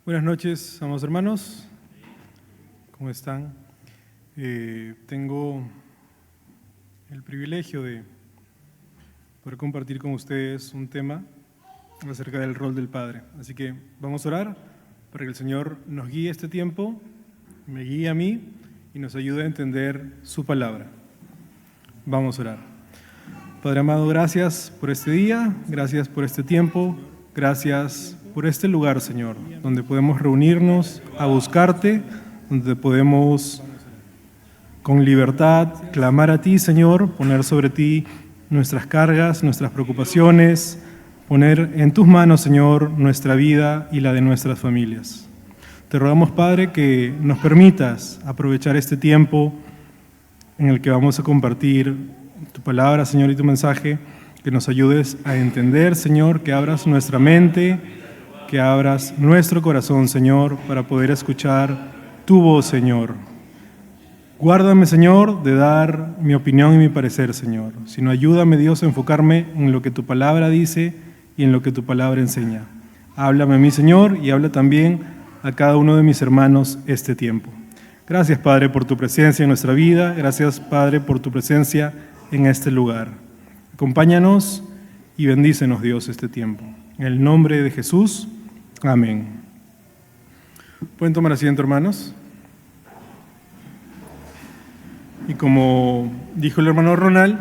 Buenas noches, amados hermanos. ¿Cómo están? Tengo el privilegio de poder compartir con ustedes un tema acerca del rol del Padre. Así que vamos a orar para que el Señor nos guíe este tiempo, me guíe a mí y nos ayude a entender su palabra. Vamos a orar. Padre amado, gracias por este día, gracias por este tiempo, gracias por este lugar, Señor, donde podemos reunirnos a buscarte, donde podemos con libertad clamar a ti, Señor, poner sobre ti nuestras cargas, nuestras preocupaciones, poner en tus manos, Señor, nuestra vida y la de nuestras familias. Te rogamos, Padre, que nos permitas aprovechar este tiempo en el que vamos a compartir tu palabra, Señor, y tu mensaje, que nos ayudes a entender, Señor, que abras nuestra mente, que abras nuestro corazón, Señor, para poder escuchar tu voz, Señor. Guárdame, Señor, de dar mi opinión y mi parecer, Señor, sino ayúdame, Dios, a enfocarme en lo que tu palabra dice y en lo que tu palabra enseña. Háblame a mí, Señor, y habla también a cada uno de mis hermanos este tiempo. Gracias, Padre, por tu presencia en nuestra vida. Gracias, Padre, por tu presencia en este lugar. Acompáñanos y bendícenos, Dios, este tiempo. En el nombre de Jesús, amén. ¿Pueden tomar asiento, hermanos? Y como dijo el hermano Ronald,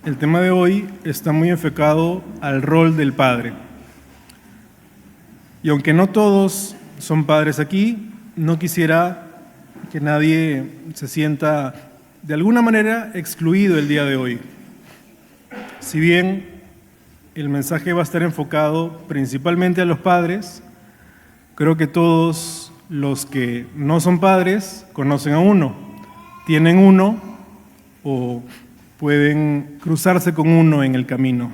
el tema de hoy está muy enfocado al rol del padre. Y aunque no todos son padres aquí, no quisiera que nadie se sienta de alguna manera excluido el día de hoy. Si bien el mensaje va a estar enfocado principalmente a los padres, creo que todos los que no son padres conocen a uno, tienen uno o pueden cruzarse con uno en el camino.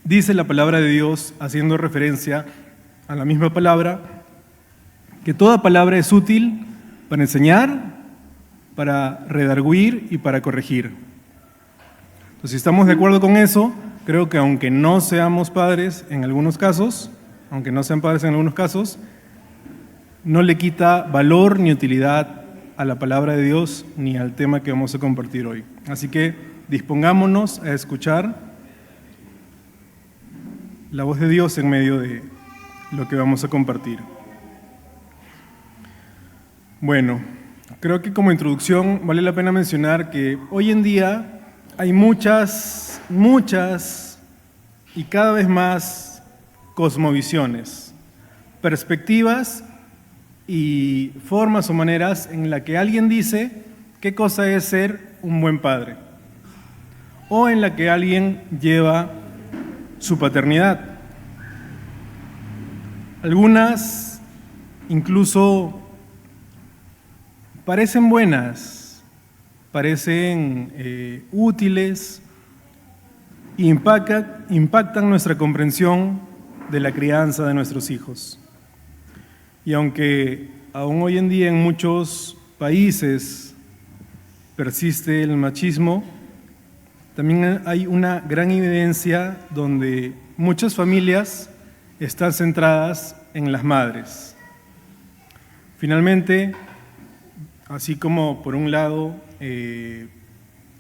Dice la palabra de Dios, haciendo referencia a la misma palabra, que toda palabra es útil para enseñar, para redarguir y para corregir. Entonces, si estamos de acuerdo con eso, creo que aunque no seamos padres en algunos casos, no le quita valor ni utilidad a la palabra de Dios ni al tema que vamos a compartir hoy. Así que dispongámonos a escuchar la voz de Dios en medio de lo que vamos a compartir. Bueno, creo que como introducción vale la pena mencionar que hoy en día hay muchas y cada vez más cosmovisiones, perspectivas y formas o maneras en la que alguien dice qué cosa es ser un buen padre, o en la que alguien lleva su paternidad. Algunas incluso parecen buenas, parecen útiles, impactan nuestra comprensión de la crianza de nuestros hijos. Y aunque aún hoy en día en muchos países persiste el machismo, también hay una gran evidencia donde muchas familias están centradas en las madres. Finalmente, así como por un lado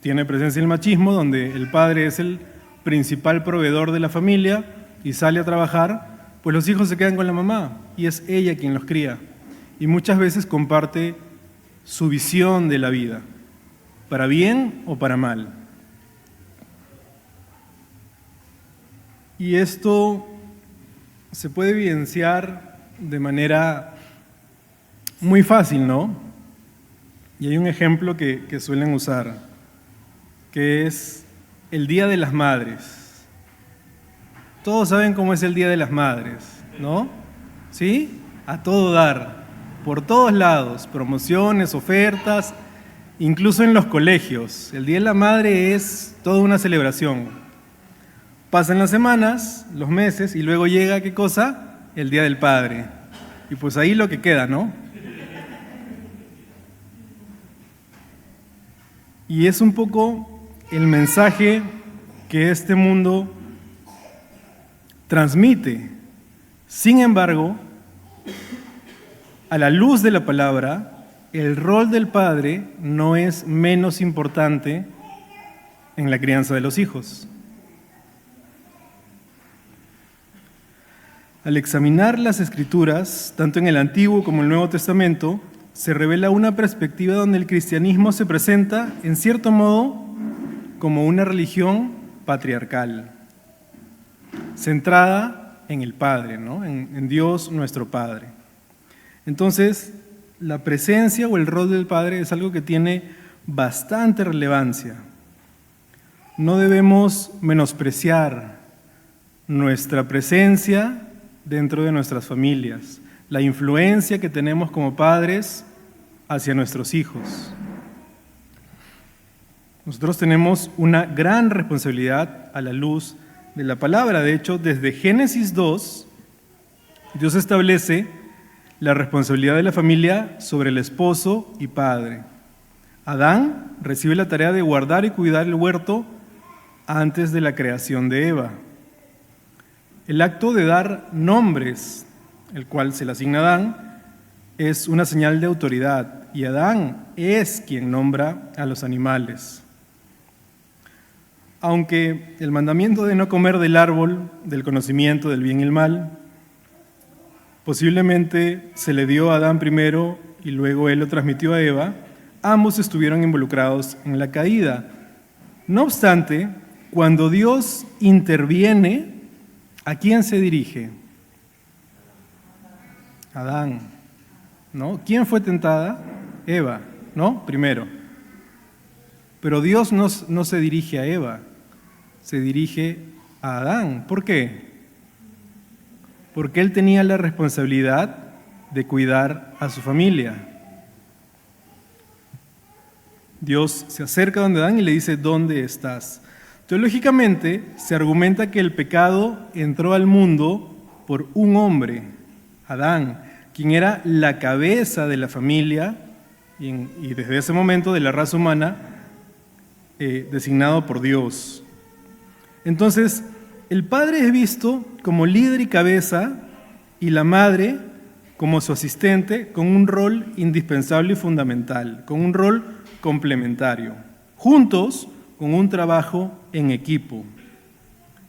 tiene presencia el machismo, donde el padre es el principal proveedor de la familia y sale a trabajar, pues los hijos se quedan con la mamá y es ella quien los cría. Y muchas veces comparte su visión de la vida, para bien o para mal. Y esto se puede evidenciar de manera muy fácil, ¿no? Y hay un ejemplo que suelen usar, que es el Día de las Madres. Todos saben cómo es el Día de las Madres, ¿no? ¿Sí? A todo dar, por todos lados, promociones, ofertas, incluso en los colegios. El Día de la Madre es toda una celebración. Pasan las semanas, los meses, y luego llega, ¿qué cosa? El Día del Padre. Y pues ahí lo que queda, ¿no? Y es un poco el mensaje que este mundo transmite. Sin embargo, a la luz de la palabra, el rol del padre no es menos importante en la crianza de los hijos. Al examinar las Escrituras, tanto en el Antiguo como en el Nuevo Testamento, se revela una perspectiva donde el cristianismo se presenta, en cierto modo, como una religión patriarcal, centrada en el Padre, ¿no? En Dios nuestro Padre. Entonces, la presencia o el rol del Padre es algo que tiene bastante relevancia. No debemos menospreciar nuestra presencia dentro de nuestras familias, la influencia que tenemos como padres hacia nuestros hijos. Nosotros tenemos una gran responsabilidad a la luz de la palabra. De hecho, desde Génesis 2, Dios establece la responsabilidad de la familia sobre el esposo y padre. Adán recibe la tarea de guardar y cuidar el huerto antes de la creación de Eva. El acto de dar nombres, el cual se le asigna a Adán, es una señal de autoridad, y Adán es quien nombra a los animales. Aunque el mandamiento de no comer del árbol del conocimiento del bien y el mal, posiblemente se le dio a Adán primero y luego él lo transmitió a Eva, ambos estuvieron involucrados en la caída. No obstante, cuando Dios interviene, ¿a quién se dirige? Adán, ¿no? ¿Quién fue tentada? Eva, ¿no? Primero. Pero Dios no se dirige a Eva, se dirige a Adán. ¿Por qué? Porque él tenía la responsabilidad de cuidar a su familia. Dios se acerca donde Adán y le dice, ¿dónde estás? Teológicamente se argumenta que el pecado entró al mundo por un hombre, Adán, quien era la cabeza de la familia y desde ese momento de la raza humana, designado por Dios. Entonces, el padre es visto como líder y cabeza y la madre como su asistente con un rol indispensable y fundamental, con un rol complementario, juntos con un trabajo en equipo.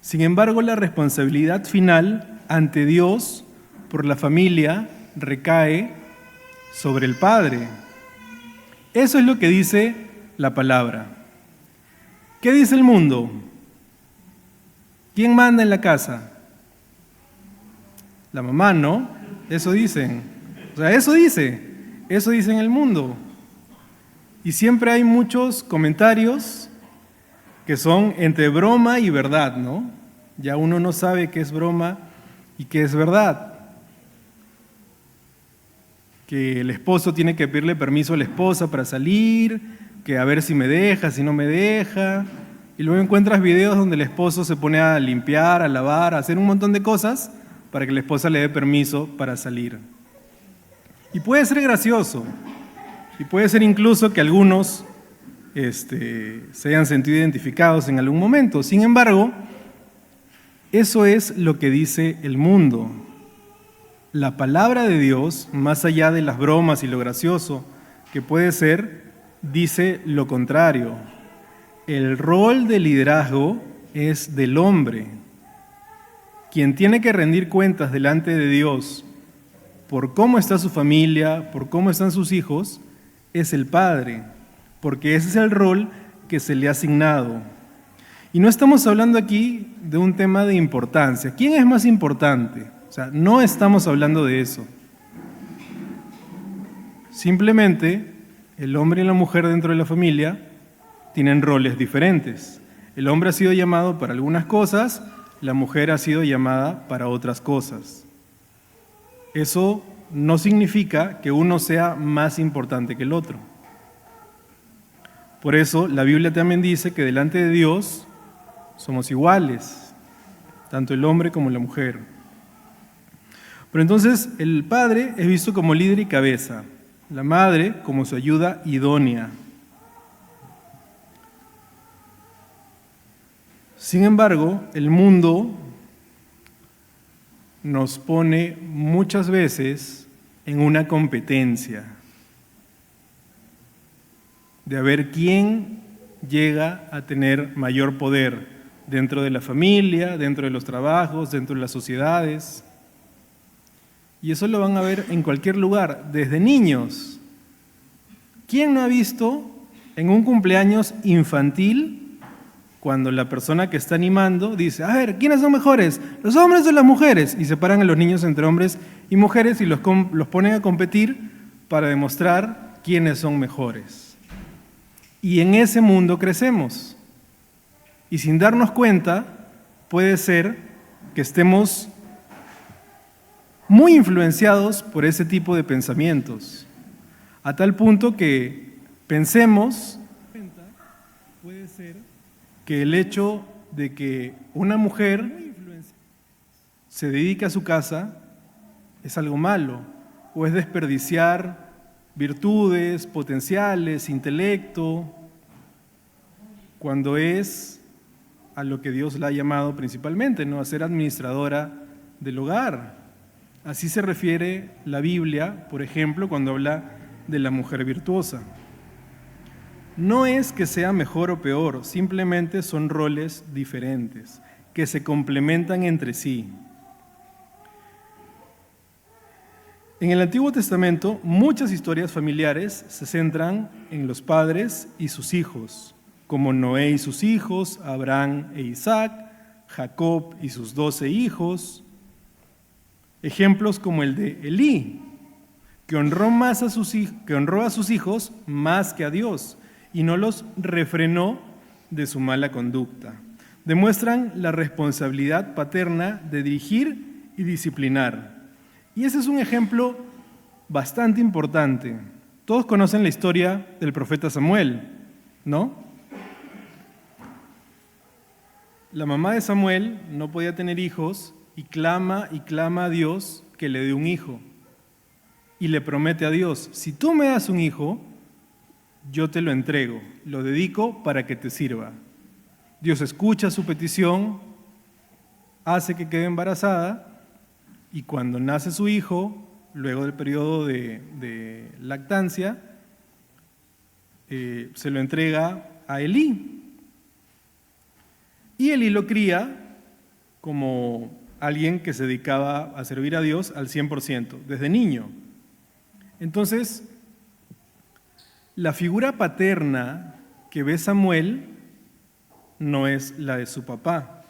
Sin embargo, la responsabilidad final ante Dios por la familia recae sobre el padre. Eso es lo que dice la palabra. ¿Qué dice el mundo? ¿Quién manda en la casa? La mamá, ¿no? Eso dicen. O sea, eso dice en el mundo. Y siempre hay muchos comentarios que son entre broma y verdad, ¿no? Ya uno no sabe qué es broma y qué es verdad. Que el esposo tiene que pedirle permiso a la esposa para salir, que a ver si me deja, si no me deja. Y luego encuentras videos donde el esposo se pone a limpiar, a lavar, a hacer un montón de cosas para que la esposa le dé permiso para salir. Y puede ser gracioso, y puede ser incluso que algunos se hayan sentido identificados en algún momento. Sin embargo, eso es lo que dice el mundo. La palabra de Dios, más allá de las bromas y lo gracioso que puede ser, dice lo contrario. El rol de liderazgo es del hombre. Quien tiene que rendir cuentas delante de Dios por cómo está su familia, por cómo están sus hijos, es el padre, porque ese es el rol que se le ha asignado. Y no estamos hablando aquí de un tema de importancia. ¿Quién es más importante? O sea, no estamos hablando de eso. Simplemente, el hombre y la mujer dentro de la familia tienen roles diferentes. El hombre ha sido llamado para algunas cosas, la mujer ha sido llamada para otras cosas. Eso no significa que uno sea más importante que el otro. Por eso la Biblia también dice que delante de Dios somos iguales, tanto el hombre como la mujer. Pero entonces el padre es visto como líder y cabeza, la madre como su ayuda idónea. Sin embargo, el mundo nos pone muchas veces en una competencia de a ver quién llega a tener mayor poder dentro de la familia, dentro de los trabajos, dentro de las sociedades. Y eso lo van a ver en cualquier lugar, desde niños. ¿Quién no ha visto en un cumpleaños infantil cuando la persona que está animando dice, a ver, ¿quiénes son mejores? ¿Los hombres o las mujeres? Y separan a los niños entre hombres y mujeres y los ponen a competir para demostrar quiénes son mejores. Y en ese mundo crecemos. Y sin darnos cuenta, puede ser que estemos muy influenciados por ese tipo de pensamientos, a tal punto que pensemos, puede ser que el hecho de que una mujer se dedique a su casa es algo malo, o es desperdiciar virtudes, potenciales, intelecto, cuando es a lo que Dios la ha llamado principalmente, ¿no? A ser administradora del hogar. Así se refiere la Biblia, por ejemplo, cuando habla de la mujer virtuosa. No es que sea mejor o peor, simplemente son roles diferentes, que se complementan entre sí. En el Antiguo Testamento, muchas historias familiares se centran en los padres y sus hijos, como Noé y sus hijos, Abraham e Isaac, Jacob y sus 12 hijos. Ejemplos como el de Elí, que honró a sus hijos más que a Dios y no los refrenó de su mala conducta. Demuestran la responsabilidad paterna de dirigir y disciplinar. Y ese es un ejemplo bastante importante. Todos conocen la historia del profeta Samuel, ¿no? La mamá de Samuel no podía tener hijos y clama a Dios que le dé un hijo. Y le promete a Dios, si tú me das un hijo, yo te lo entrego, lo dedico para que te sirva. Dios escucha su petición, hace que quede embarazada y cuando nace su hijo, luego del periodo de lactancia, se lo entrega a Elí. Y Elí lo cría como alguien que se dedicaba a servir a Dios al 100%, desde niño. Entonces, la figura paterna que ve Samuel no es la de su papá,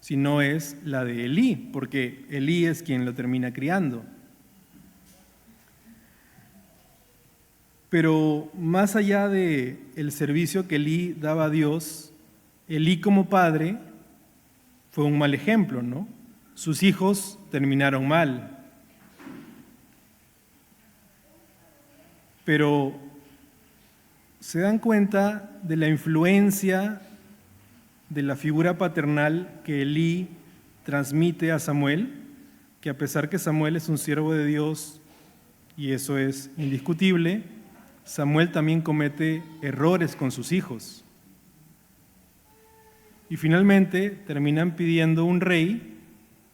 sino es la de Elí, porque Elí es quien lo termina criando. Pero más allá del servicio que Elí daba a Dios, Elí como padre fue un mal ejemplo, ¿no? Sus hijos terminaron mal. Pero ¿se dan cuenta de la influencia de la figura paternal que Elí transmite a Samuel? Que a pesar que Samuel es un siervo de Dios, y eso es indiscutible, Samuel también comete errores con sus hijos. Y finalmente terminan pidiendo un rey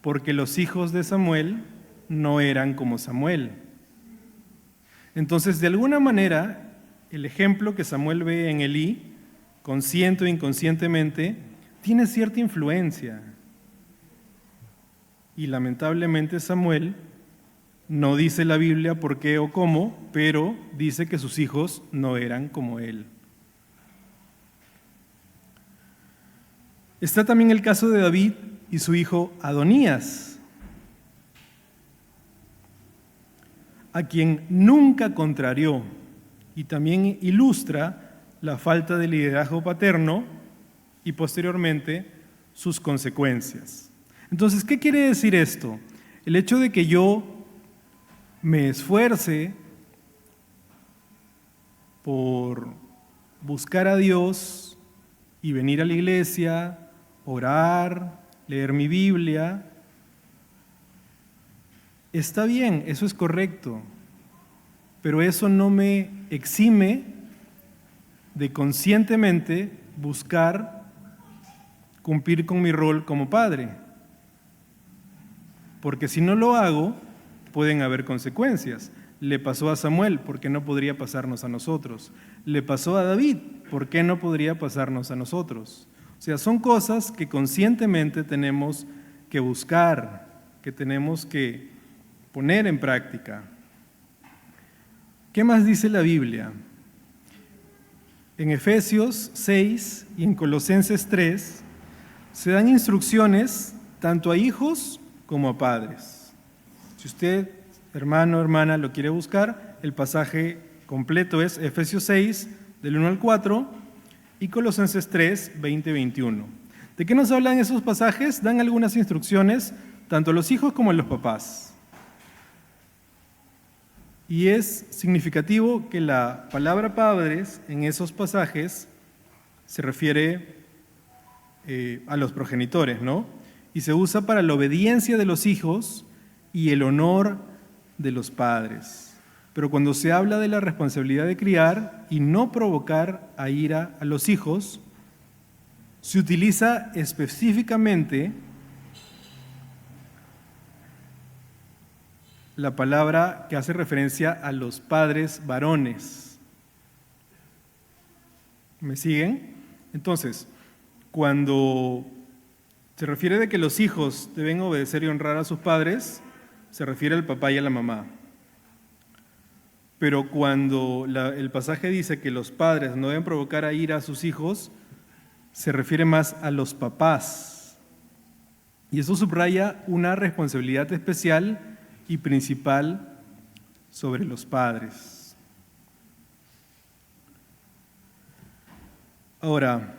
porque los hijos de Samuel no eran como Samuel. Entonces, de alguna manera, el ejemplo que Samuel ve en Elí, consciente o inconscientemente, tiene cierta influencia. Y lamentablemente Samuel no dice la Biblia por qué o cómo, pero dice que sus hijos no eran como él. Está también el caso de David y su hijo Adonías, a quien nunca contrarió, y también ilustra la falta de liderazgo paterno y posteriormente sus consecuencias. Entonces, ¿qué quiere decir esto? El hecho de que yo me esfuerce por buscar a Dios y venir a la iglesia, orar, leer mi Biblia, está bien, eso es correcto, pero eso no me exime de conscientemente buscar cumplir con mi rol como padre, porque si no lo hago, pueden haber consecuencias. Le pasó a Samuel, ¿por qué no podría pasarnos a nosotros? Le pasó a David, ¿por qué no podría pasarnos a nosotros? O sea, son cosas que conscientemente tenemos que buscar, que tenemos que poner en práctica. ¿Qué más dice la Biblia? En Efesios 6 y en Colosenses 3 se dan instrucciones tanto a hijos como a padres. Si usted, hermano o hermana, lo quiere buscar, el pasaje completo es Efesios 6, del 1 al 4, y Colosenses 3, 20-21. ¿De qué nos hablan esos pasajes? Dan algunas instrucciones tanto a los hijos como a los papás. Y es significativo que la palabra padres en esos pasajes se refiere a los progenitores, ¿no? Y se usa para la obediencia de los hijos y el honor de los padres. Pero cuando se habla de la responsabilidad de criar y no provocar a ira a los hijos, se utiliza específicamente la palabra que hace referencia a los padres varones. ¿Me siguen? Entonces, cuando se refiere de que los hijos deben obedecer y honrar a sus padres, se refiere al papá y a la mamá. Pero cuando el pasaje dice que los padres no deben provocar a ira a sus hijos, se refiere más a los papás. Y eso subraya una responsabilidad especial y principal sobre los padres. Ahora,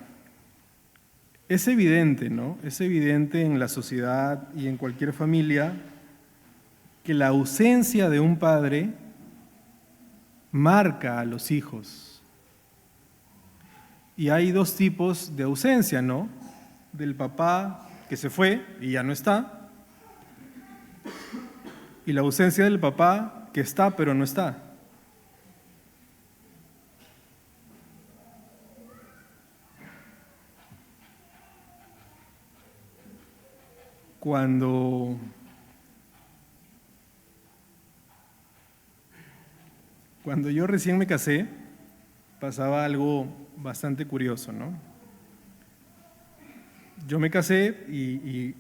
es evidente, ¿no? Es evidente en la sociedad y en cualquier familia que la ausencia de un padre marca a los hijos. Y hay dos tipos de ausencia, ¿no? Del papá que se fue y ya no está, y la ausencia del papá que está pero no está. Cuando yo recién me casé, pasaba algo bastante curioso, ¿no? Yo me casé y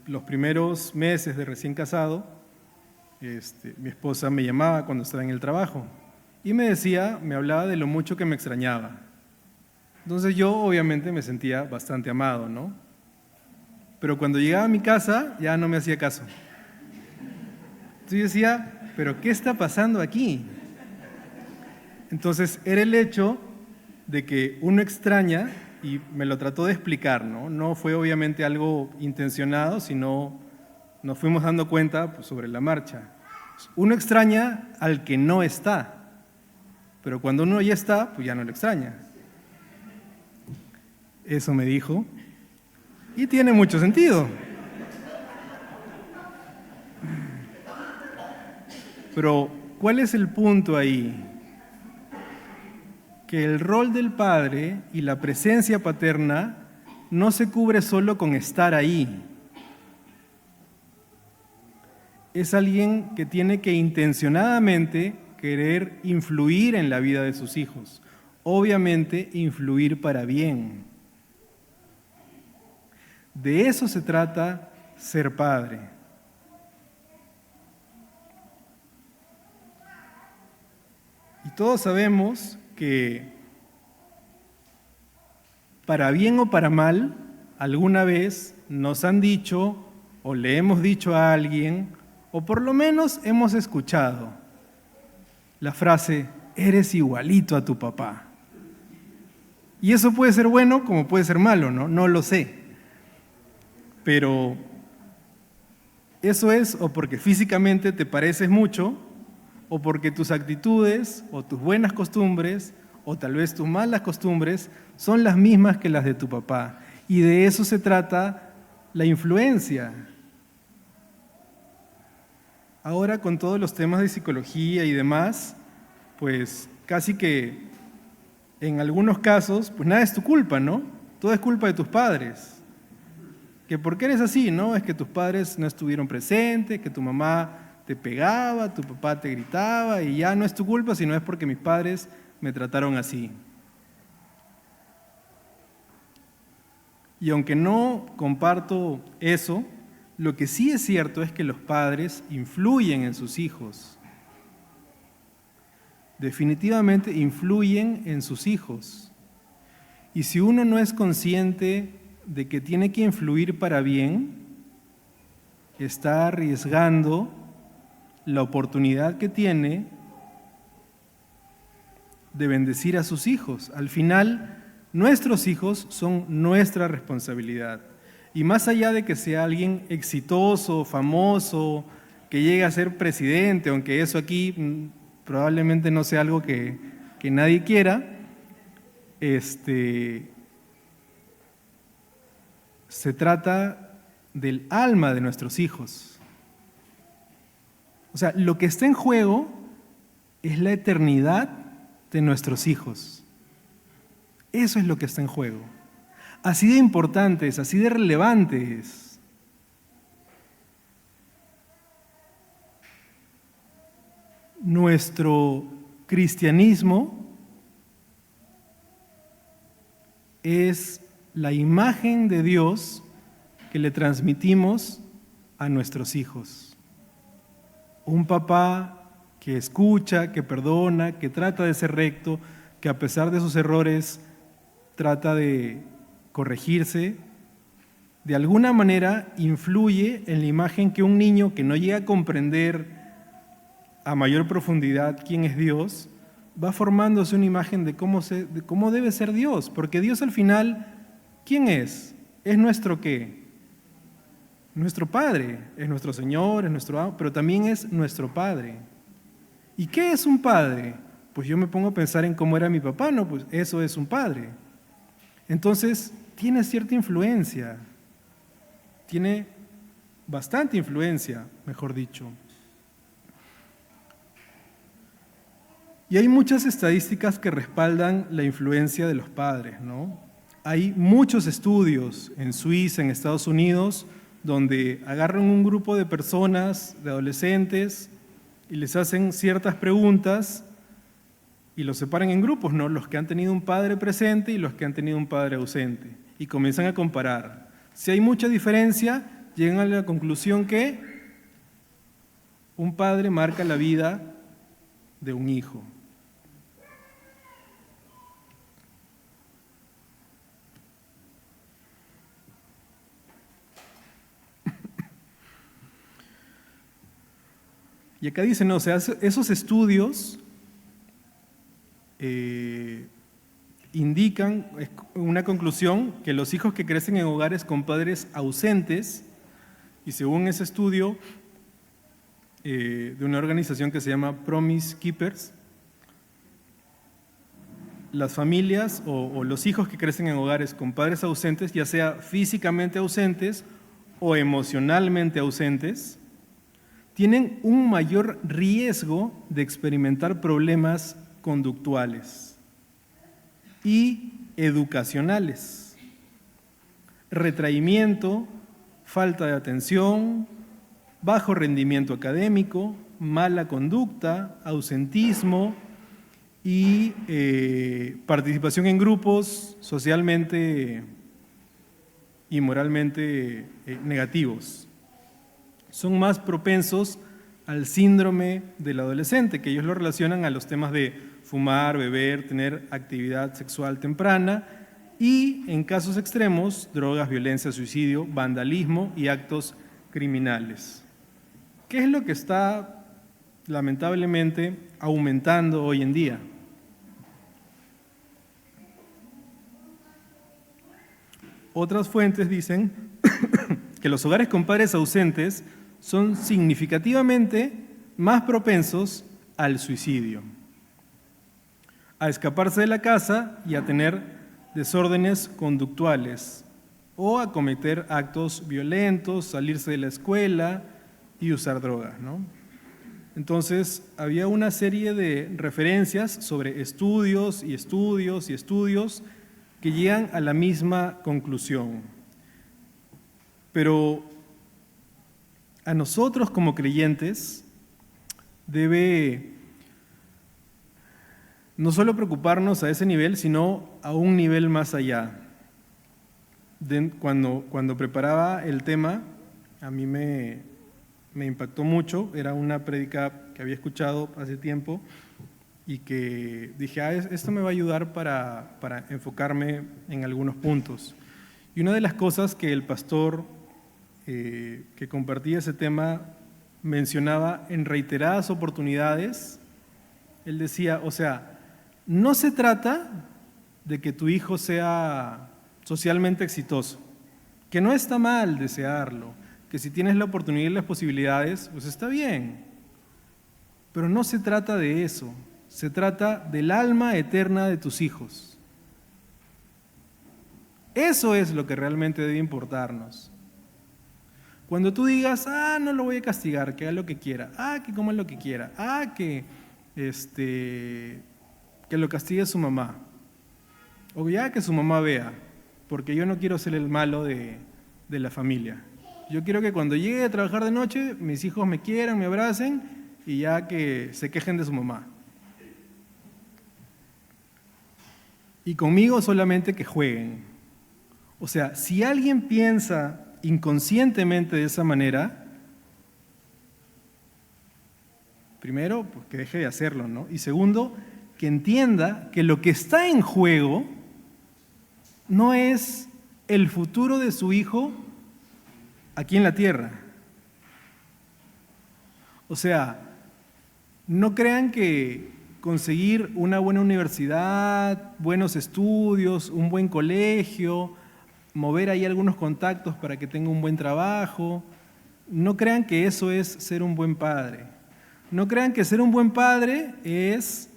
los primeros meses de recién casado, mi esposa me llamaba cuando estaba en el trabajo y me hablaba de lo mucho que me extrañaba. Entonces yo obviamente me sentía bastante amado, ¿no? Pero cuando llegaba a mi casa ya no me hacía caso. Entonces yo decía, ¿pero qué está pasando aquí? Entonces era el hecho de que uno extraña, y me lo trató de explicar, ¿no? No fue obviamente algo intencionado, sino nos fuimos dando cuenta pues, sobre la marcha. Uno extraña al que no está, pero cuando uno ya está, pues ya no lo extraña. Eso me dijo, y tiene mucho sentido. Pero, ¿cuál es el punto ahí? Que el rol del padre y la presencia paterna no se cubre solo con estar ahí. Es alguien que tiene que intencionadamente querer influir en la vida de sus hijos. Obviamente, influir para bien. De eso se trata ser padre. Y todos sabemos que para bien o para mal, alguna vez nos han dicho o le hemos dicho a alguien, o por lo menos hemos escuchado la frase, eres igualito a tu papá. Y eso puede ser bueno como puede ser malo, ¿no? No lo sé. Pero eso es o porque físicamente te pareces mucho, o porque tus actitudes o tus buenas costumbres o tal vez tus malas costumbres son las mismas que las de tu papá. Y de eso se trata la influencia. Ahora con todos los temas de psicología y demás, pues casi que en algunos casos, pues nada es tu culpa, ¿no? Todo es culpa de tus padres. Que por qué eres así, ¿no? Es que tus padres no estuvieron presentes, que tu mamá te pegaba, tu papá te gritaba y ya no es tu culpa, sino es porque mis padres me trataron así. Y aunque no comparto eso, lo que sí es cierto es que los padres influyen en sus hijos. Definitivamente influyen en sus hijos. Y si uno no es consciente de que tiene que influir para bien, está arriesgando la oportunidad que tiene de bendecir a sus hijos. Al final, nuestros hijos son nuestra responsabilidad. Y más allá de que sea alguien exitoso, famoso, que llegue a ser presidente, aunque eso aquí probablemente no sea algo que nadie quiera, se trata del alma de nuestros hijos. O sea, lo que está en juego es la eternidad de nuestros hijos. Eso es lo que está en juego. Así de importante es, así de relevante es. Nuestro cristianismo es la imagen de Dios que le transmitimos a nuestros hijos. Un papá que escucha, que perdona, que trata de ser recto, que a pesar de sus errores trata de corregirse, de alguna manera influye en la imagen que un niño que no llega a comprender a mayor profundidad quién es Dios, va formándose una imagen de cómo debe ser Dios, porque Dios al final, ¿quién es? ¿Es nuestro qué? Nuestro Padre, es nuestro Señor, es nuestro amo, pero también es nuestro Padre. ¿Y qué es un padre? Pues yo me pongo a pensar en cómo era mi papá, no, pues eso es un padre. Entonces, tiene cierta influencia, tiene bastante influencia, mejor dicho. Y hay muchas estadísticas que respaldan la influencia de los padres, ¿no? Hay muchos estudios en Suiza, en Estados Unidos, donde agarran un grupo de personas, de adolescentes, y les hacen ciertas preguntas y los separan en grupos, ¿no? Los que han tenido un padre presente y los que han tenido un padre ausente, y comienzan a comparar. Si hay mucha diferencia, llegan a la conclusión que un padre marca la vida de un hijo. Y acá dicen, no, o sea, esos estudios indican una conclusión que los hijos que crecen en hogares con padres ausentes, y según ese estudio de una organización que se llama Promise Keepers, las familias o los hijos que crecen en hogares con padres ausentes, ya sea físicamente ausentes o emocionalmente ausentes, tienen un mayor riesgo de experimentar problemas conductuales y educacionales, retraimiento, falta de atención, bajo rendimiento académico, mala conducta, ausentismo y participación en grupos socialmente y moralmente negativos. Son más propensos al síndrome del adolescente, que ellos lo relacionan a los temas de fumar, beber, tener actividad sexual temprana y, en casos extremos, drogas, violencia, suicidio, vandalismo y actos criminales. ¿Qué es lo que está, lamentablemente, aumentando hoy en día? Otras fuentes dicen que los hogares con padres ausentes son significativamente más propensos al suicidio, a escaparse de la casa y a tener desórdenes conductuales o a cometer actos violentos, salirse de la escuela y usar drogas, ¿no? Entonces, había una serie de referencias sobre estudios que llegan a la misma conclusión. Pero a nosotros como creyentes debe no solo preocuparnos a ese nivel, sino a un nivel más allá. Cuando preparaba el tema, a mí me impactó mucho. Era una prédica que había escuchado hace tiempo y que dije, esto me va a ayudar para enfocarme en algunos puntos. Y una de las cosas que el pastor que compartía ese tema mencionaba en reiteradas oportunidades, él decía, o sea, no se trata de que tu hijo sea socialmente exitoso, que no está mal desearlo, que si tienes la oportunidad y las posibilidades, pues está bien. Pero no se trata de eso, se trata del alma eterna de tus hijos. Eso es lo que realmente debe importarnos. Cuando tú digas, no lo voy a castigar, que haga lo que quiera, que coma lo que quiera, que lo castigue su mamá, o ya que su mamá vea, porque yo no quiero ser el malo de la familia. Yo quiero que cuando llegue a trabajar de noche, mis hijos me quieran, me abracen y ya que se quejen de su mamá. Y conmigo solamente que jueguen. O sea, si alguien piensa inconscientemente de esa manera, primero, pues que deje de hacerlo, ¿no? Y segundo, que entienda que lo que está en juego no es el futuro de su hijo aquí en la tierra. O sea, no crean que conseguir una buena universidad, buenos estudios, un buen colegio, mover ahí algunos contactos para que tenga un buen trabajo, no crean que eso es ser un buen padre. No crean que ser un buen padre es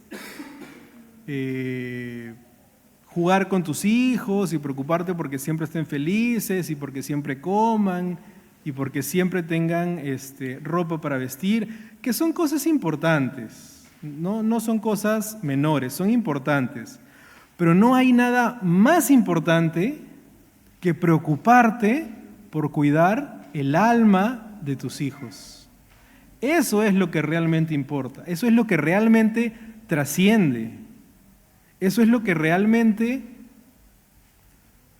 jugar con tus hijos y preocuparte porque siempre estén felices y porque siempre coman y porque siempre tengan ropa para vestir, que son cosas importantes, no son cosas menores, son importantes. Pero no hay nada más importante que preocuparte por cuidar el alma de tus hijos. Eso es lo que realmente importa, eso es lo que realmente trasciende, eso es lo que realmente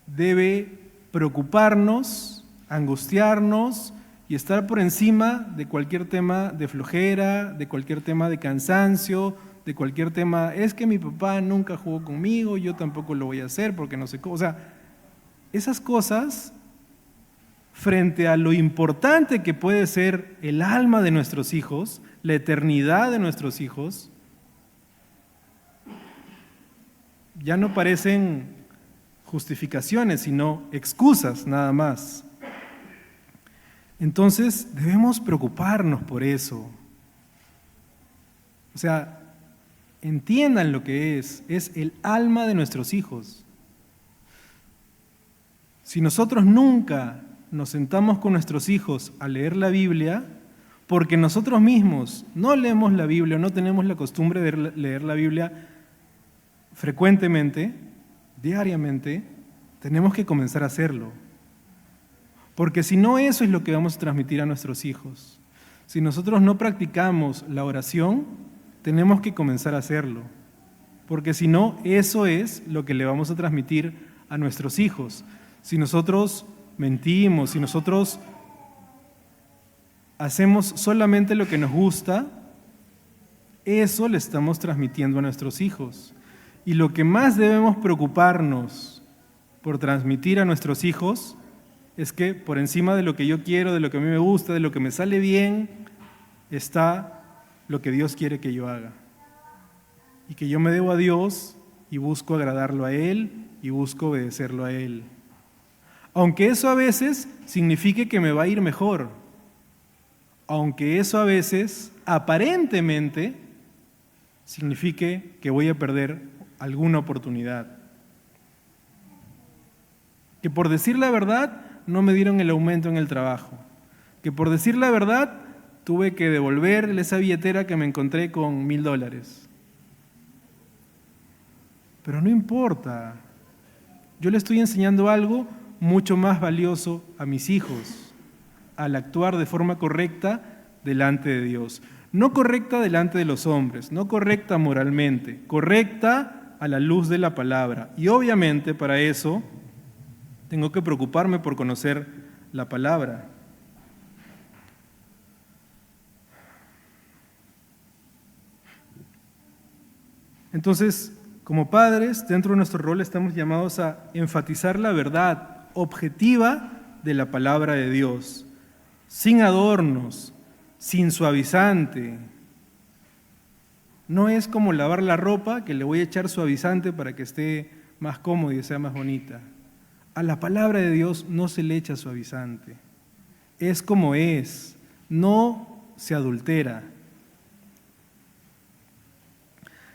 debe preocuparnos, angustiarnos y estar por encima de cualquier tema de flojera, de cualquier tema de cansancio, de cualquier tema, es que mi papá nunca jugó conmigo, yo tampoco lo voy a hacer porque no sé cómo. O sea, esas cosas, frente a lo importante que puede ser el alma de nuestros hijos, la eternidad de nuestros hijos, ya no parecen justificaciones, sino excusas nada más. Entonces, debemos preocuparnos por eso. O sea, entiendan lo que es el alma de nuestros hijos. Si nosotros nunca nos sentamos con nuestros hijos a leer la Biblia, porque nosotros mismos no leemos la Biblia, no tenemos la costumbre de leer la Biblia frecuentemente, diariamente, tenemos que comenzar a hacerlo. Porque si no, eso es lo que vamos a transmitir a nuestros hijos. Si nosotros no practicamos la oración, tenemos que comenzar a hacerlo. Porque si no, eso es lo que le vamos a transmitir a nuestros hijos. Si nosotros mentimos, si nosotros hacemos solamente lo que nos gusta, eso le estamos transmitiendo a nuestros hijos. Y lo que más debemos preocuparnos por transmitir a nuestros hijos es que por encima de lo que yo quiero, de lo que a mí me gusta, de lo que me sale bien, está lo que Dios quiere que yo haga. Y que yo me debo a Dios y busco agradarlo a Él y busco obedecerlo a Él. Aunque eso a veces signifique que me va a ir mejor, aunque eso a veces aparentemente signifique que voy a perder alguna oportunidad. Que por decir la verdad no me dieron el aumento en el trabajo. Que por decir la verdad tuve que devolver esa billetera que me encontré con $1,000. Pero no importa. Yo le estoy enseñando algo mucho más valioso a mis hijos, al actuar de forma correcta delante de Dios. No correcta delante de los hombres, no correcta moralmente, correcta a la luz de la palabra. Y obviamente para eso tengo que preocuparme por conocer la palabra. Entonces, como padres, dentro de nuestro rol estamos llamados a enfatizar la verdad objetiva de la palabra de Dios, sin adornos, sin suavizante. No es como lavar la ropa, que le voy a echar suavizante para que esté más cómoda y sea más bonita. A la palabra de Dios no se le echa suavizante. Es como es, no se adultera.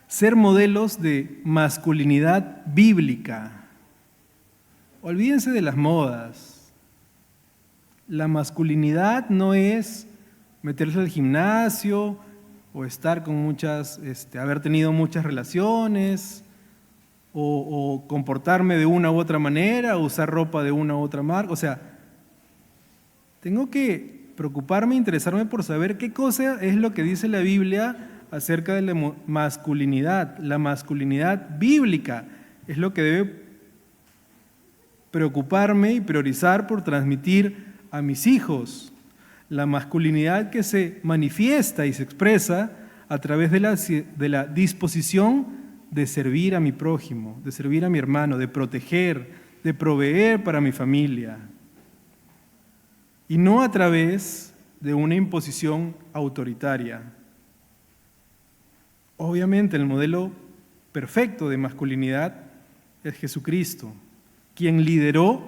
Ser modelos de masculinidad bíblica. Olvídense de las modas. La masculinidad no es meterse al gimnasio o estar con haber tenido muchas relaciones o comportarme de una u otra manera, o usar ropa de una u otra marca. O sea, tengo que preocuparme, interesarme por saber qué cosa es lo que dice la Biblia acerca de la masculinidad. La masculinidad bíblica es lo que debe preocuparme y priorizar por transmitir a mis hijos. La masculinidad que se manifiesta y se expresa a través de la disposición de servir a mi prójimo, de servir a mi hermano, de proteger, de proveer para mi familia. Y no a través de una imposición autoritaria. Obviamente el modelo perfecto de masculinidad es Jesucristo, quien lideró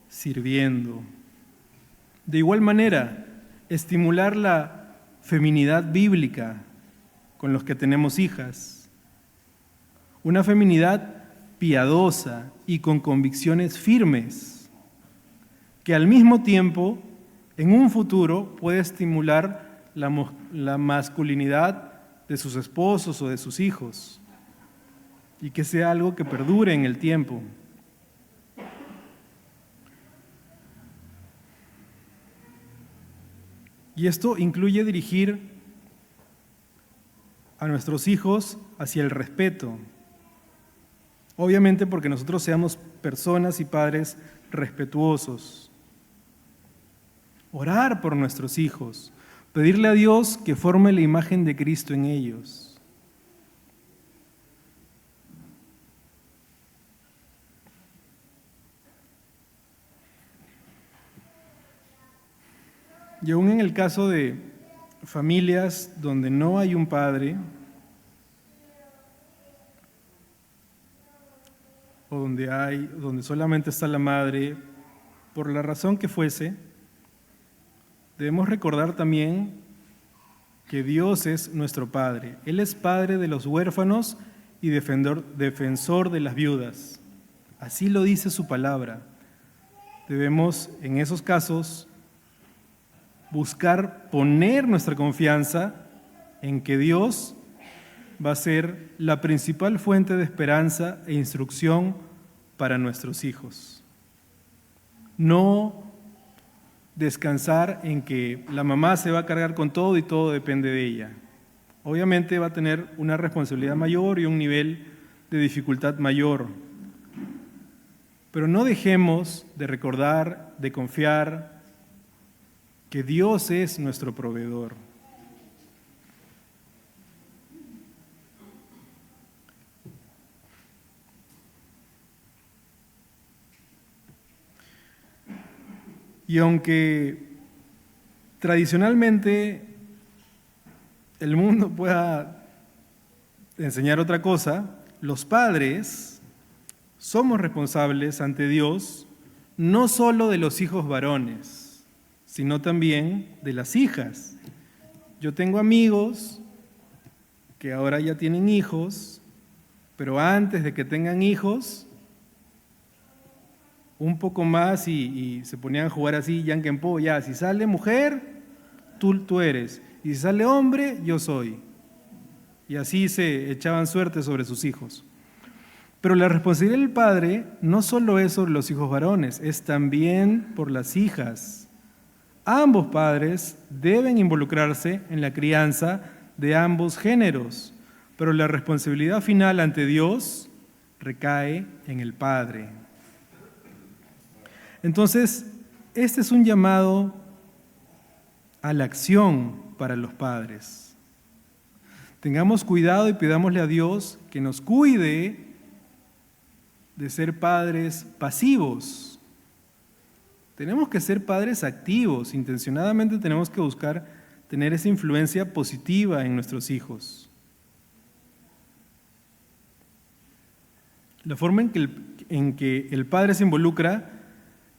sirviendo. De igual manera, estimular la feminidad bíblica con los que tenemos hijas. Una feminidad piadosa y con convicciones firmes, que al mismo tiempo, en un futuro, puede estimular la masculinidad de sus esposos o de sus hijos, y que sea algo que perdure en el tiempo. Y esto incluye dirigir a nuestros hijos hacia el respeto. Obviamente porque nosotros seamos personas y padres respetuosos. Orar por nuestros hijos. Pedirle a Dios que forme la imagen de Cristo en ellos. Y aún en el caso de familias donde no hay un padre, o donde solamente está la madre, por la razón que fuese, debemos recordar también que Dios es nuestro Padre. Él es Padre de los huérfanos y defensor de las viudas. Así lo dice su palabra. Debemos, en esos casos, buscar poner nuestra confianza en que Dios va a ser la principal fuente de esperanza e instrucción para nuestros hijos. No descansar en que la mamá se va a cargar con todo y todo depende de ella. Obviamente va a tener una responsabilidad mayor y un nivel de dificultad mayor. Pero no dejemos de recordar, de confiar que Dios es nuestro proveedor. Y aunque tradicionalmente el mundo pueda enseñar otra cosa, los padres somos responsables ante Dios no solo de los hijos varones, sino también de las hijas. Yo tengo amigos que ahora ya tienen hijos, pero antes de que tengan hijos, un poco más y se ponían a jugar así, yanquempo, ya, si sale mujer, tú eres, y si sale hombre, yo soy. Y así se echaban suerte sobre sus hijos. Pero la responsabilidad del padre no solo es sobre los hijos varones, es también por las hijas. Ambos padres deben involucrarse en la crianza de ambos géneros, pero la responsabilidad final ante Dios recae en el padre. Entonces, este es un llamado a la acción para los padres. Tengamos cuidado y pidámosle a Dios que nos cuide de ser padres pasivos. Tenemos que ser padres activos, intencionadamente tenemos que buscar tener esa influencia positiva en nuestros hijos. La forma en que el padre se involucra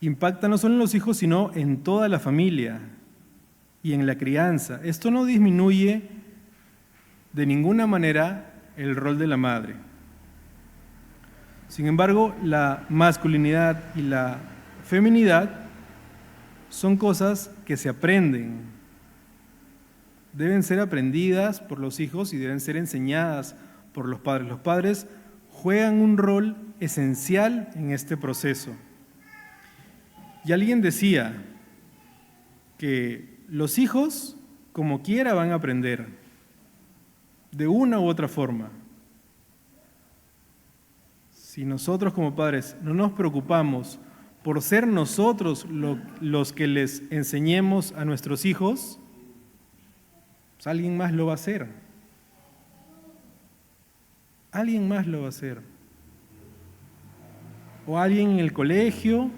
impacta no solo en los hijos, sino en toda la familia y en la crianza. Esto no disminuye de ninguna manera el rol de la madre. Sin embargo, la masculinidad y la feminidad son cosas que se aprenden. Deben ser aprendidas por los hijos y deben ser enseñadas por los padres. Los padres juegan un rol esencial en este proceso. Y alguien decía que los hijos, como quiera, van a aprender, de una u otra forma. Si nosotros como padres no nos preocupamos por ser nosotros los que les enseñemos a nuestros hijos, pues alguien más lo va a hacer. Alguien más lo va a hacer. O alguien en el colegio,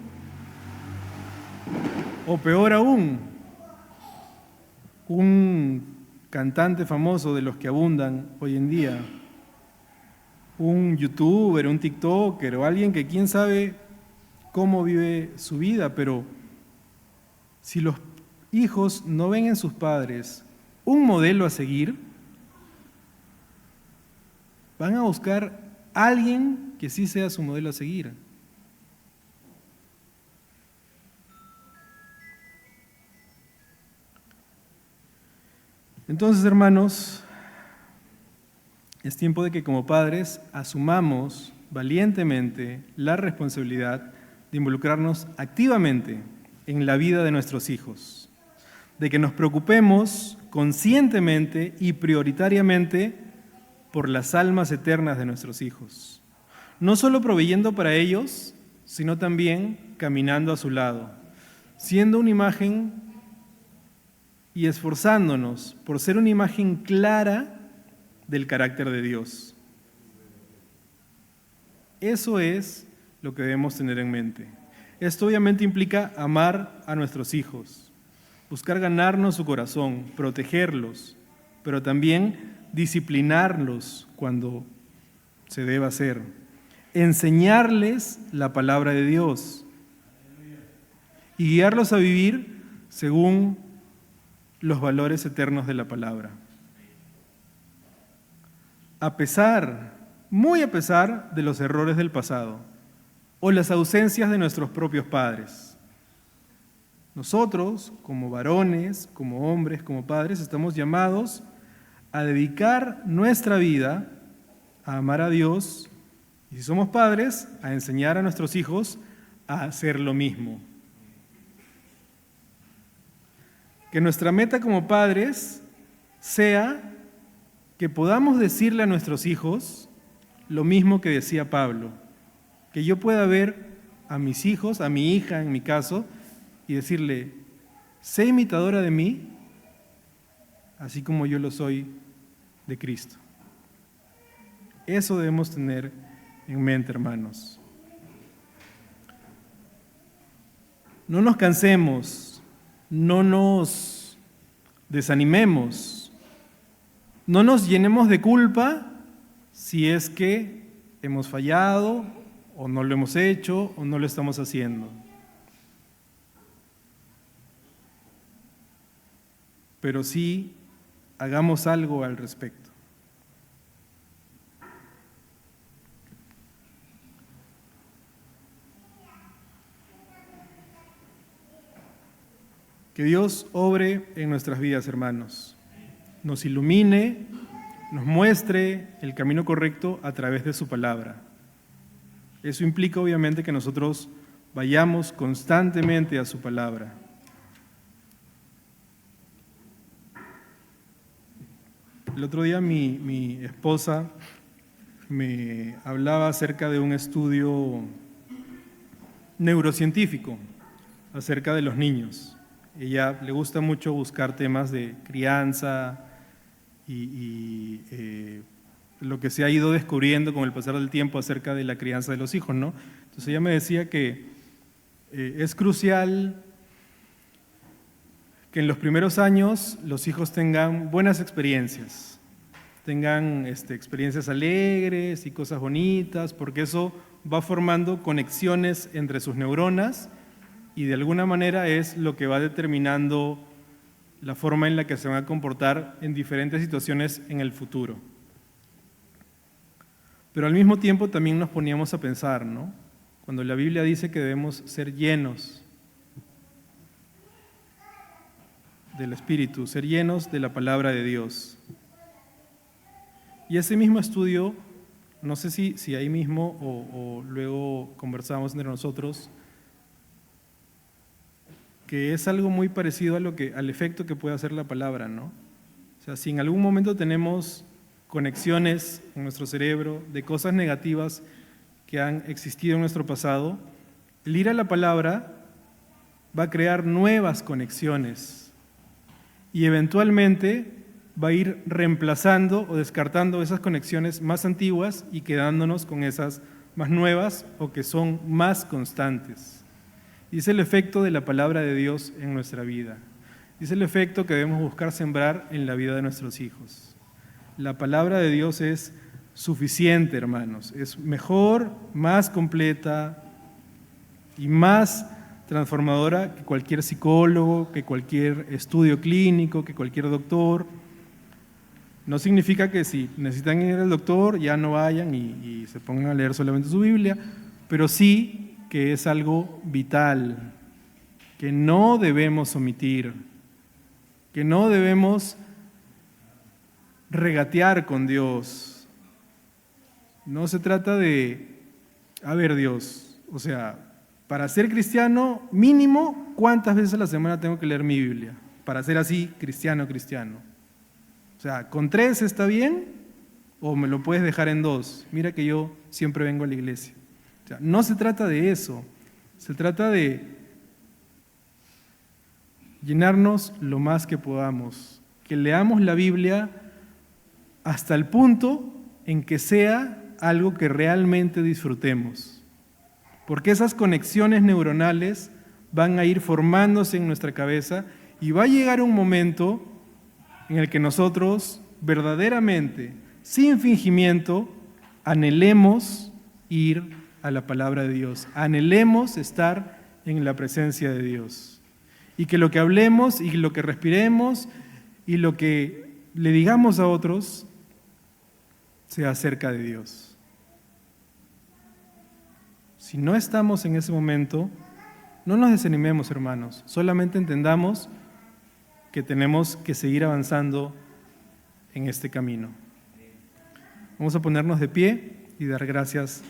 o peor aún, un cantante famoso de los que abundan hoy en día, un youtuber, un tiktoker o alguien que quién sabe cómo vive su vida, pero si los hijos no ven en sus padres un modelo a seguir, van a buscar a alguien que sí sea su modelo a seguir. Entonces, hermanos, es tiempo de que como padres asumamos valientemente la responsabilidad de involucrarnos activamente en la vida de nuestros hijos, de que nos preocupemos conscientemente y prioritariamente por las almas eternas de nuestros hijos, no solo proveyendo para ellos, sino también caminando a su lado, siendo una imagen y esforzándonos por ser una imagen clara del carácter de Dios. Eso es lo que debemos tener en mente. Esto obviamente implica amar a nuestros hijos, buscar ganarnos su corazón, protegerlos, pero también disciplinarlos cuando se deba hacer, enseñarles la palabra de Dios y guiarlos a vivir según los valores eternos de la palabra. Muy a pesar de los errores del pasado o las ausencias de nuestros propios padres. Nosotros, como varones, como hombres, como padres, estamos llamados a dedicar nuestra vida a amar a Dios y, si somos padres, a enseñar a nuestros hijos a hacer lo mismo. Que nuestra meta como padres sea que podamos decirle a nuestros hijos lo mismo que decía Pablo, que yo pueda ver a mis hijos, a mi hija en mi caso, y decirle, sé imitadora de mí, así como yo lo soy de Cristo. Eso debemos tener en mente, hermanos. No nos cansemos, no nos desanimemos, no nos llenemos de culpa si es que hemos fallado o no lo hemos hecho o no lo estamos haciendo. Pero sí hagamos algo al respecto. Que Dios obre en nuestras vidas, hermanos, nos ilumine, nos muestre el camino correcto a través de su palabra. Eso implica obviamente que nosotros vayamos constantemente a su palabra. El otro día mi esposa me hablaba acerca de un estudio neurocientífico acerca de los niños. Ella le gusta mucho buscar temas de crianza y lo que se ha ido descubriendo con el pasar del tiempo acerca de la crianza de los hijos, ¿no? Entonces ella me decía que es crucial que en los primeros años los hijos tengan buenas experiencias, tengan experiencias alegres y cosas bonitas, porque eso va formando conexiones entre sus neuronas y de alguna manera es lo que va determinando la forma en la que se van a comportar en diferentes situaciones en el futuro. Pero al mismo tiempo también nos poníamos a pensar, ¿no? Cuando la Biblia dice que debemos ser llenos del Espíritu, ser llenos de la palabra de Dios. Y ese mismo estudio, no sé si ahí mismo o luego conversamos entre nosotros, que es algo muy parecido al efecto que puede hacer la palabra, ¿no? O sea, si en algún momento tenemos conexiones en nuestro cerebro de cosas negativas que han existido en nuestro pasado, el ir a la palabra va a crear nuevas conexiones y eventualmente va a ir reemplazando o descartando esas conexiones más antiguas y quedándonos con esas más nuevas o que son más constantes. Y es el efecto de la palabra de Dios en nuestra vida. Y es el efecto que debemos buscar sembrar en la vida de nuestros hijos. La palabra de Dios es suficiente, hermanos. Es mejor, más completa y más transformadora que cualquier psicólogo, que cualquier estudio clínico, que cualquier doctor. No significa que si necesitan ir al doctor ya no vayan y se pongan a leer solamente su Biblia, pero sí que es algo vital, que no debemos omitir, que no debemos regatear con Dios. No se trata de, a ver Dios, o sea, para ser cristiano mínimo, ¿cuántas veces a la semana tengo que leer mi Biblia? Para ser así, cristiano. O sea, ¿con 3 está bien? ¿O me lo puedes dejar en 2? Mira que yo siempre vengo a la iglesia. O sea, no se trata de eso, se trata de llenarnos lo más que podamos, que leamos la Biblia hasta el punto en que sea algo que realmente disfrutemos, porque esas conexiones neuronales van a ir formándose en nuestra cabeza y va a llegar un momento en el que nosotros verdaderamente, sin fingimiento, anhelemos ir a la palabra de Dios, anhelemos estar en la presencia de Dios y que lo que hablemos y lo que respiremos y lo que le digamos a otros sea acerca de Dios. Si no estamos en ese momento, no nos desanimemos, hermanos, solamente entendamos que tenemos que seguir avanzando en este camino. Vamos a ponernos de pie y dar gracias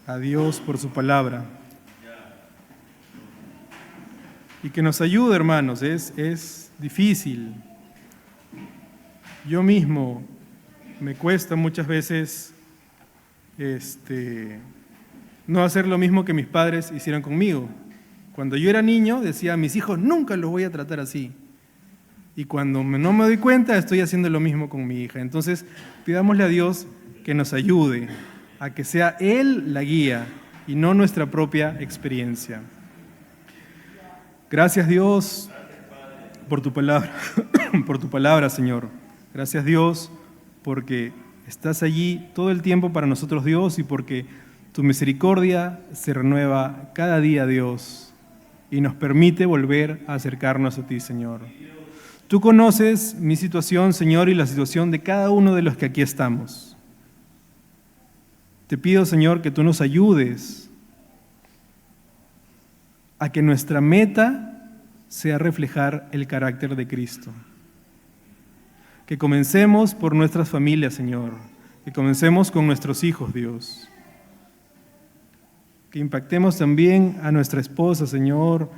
a Dios por su palabra. Y que nos ayude, hermanos, es difícil. Yo mismo me cuesta muchas veces no hacer lo mismo que mis padres hicieron conmigo. Cuando yo era niño decía, a mis hijos nunca los voy a tratar así. Y cuando no me doy cuenta estoy haciendo lo mismo con mi hija. Entonces pidámosle a Dios que nos ayude a que sea Él la guía y no nuestra propia experiencia. Gracias Dios por tu palabra, Señor. Gracias Dios porque estás allí todo el tiempo para nosotros, Dios, y porque tu misericordia se renueva cada día, Dios, y nos permite volver a acercarnos a ti, Señor. Tú conoces mi situación, Señor, y la situación de cada uno de los que aquí estamos. Te pido, Señor, que tú nos ayudes a que nuestra meta sea reflejar el carácter de Cristo. Que comencemos por nuestras familias, Señor. Que comencemos con nuestros hijos, Dios. Que impactemos también a nuestra esposa, Señor,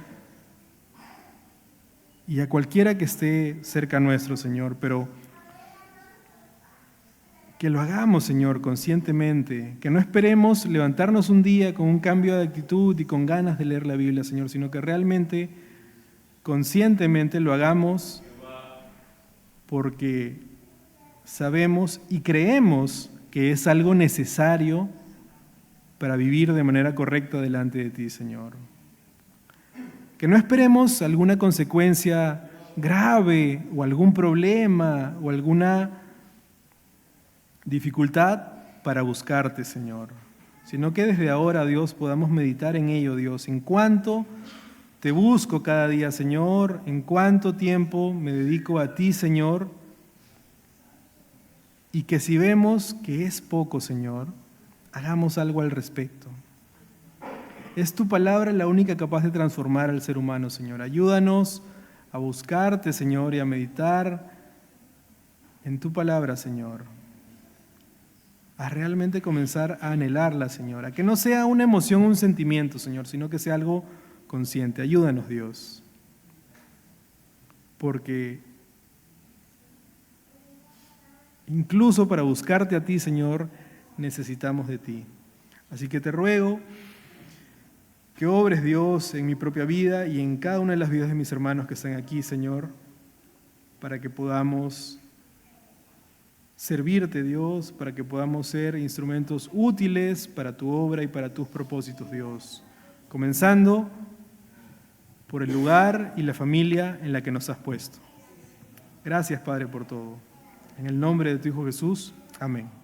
y a cualquiera que esté cerca nuestro, Señor. Pero que lo hagamos, Señor, conscientemente, que no esperemos levantarnos un día con un cambio de actitud y con ganas de leer la Biblia, Señor, sino que realmente, conscientemente lo hagamos porque sabemos y creemos que es algo necesario para vivir de manera correcta delante de ti, Señor. Que no esperemos alguna consecuencia grave o algún problema o alguna dificultad para buscarte, Señor, sino que desde ahora, Dios, podamos meditar en ello, Dios, en cuánto te busco cada día, Señor, en cuánto tiempo me dedico a ti, Señor, y que si vemos que es poco, Señor, hagamos algo al respecto. Es tu palabra la única capaz de transformar al ser humano, Señor. Ayúdanos a buscarte, Señor, y a meditar en tu palabra, Señor. A realmente comenzar a anhelarla, Señor. A que no sea una emoción, un sentimiento, Señor, sino que sea algo consciente. Ayúdanos, Dios. Porque incluso para buscarte a ti, Señor, necesitamos de ti. Así que te ruego que obres, Dios, en mi propia vida y en cada una de las vidas de mis hermanos que están aquí, Señor, para que podamos servirte, Dios, para que podamos ser instrumentos útiles para tu obra y para tus propósitos, Dios. Comenzando por el lugar y la familia en la que nos has puesto. Gracias, Padre, por todo. En el nombre de tu Hijo Jesús. Amén.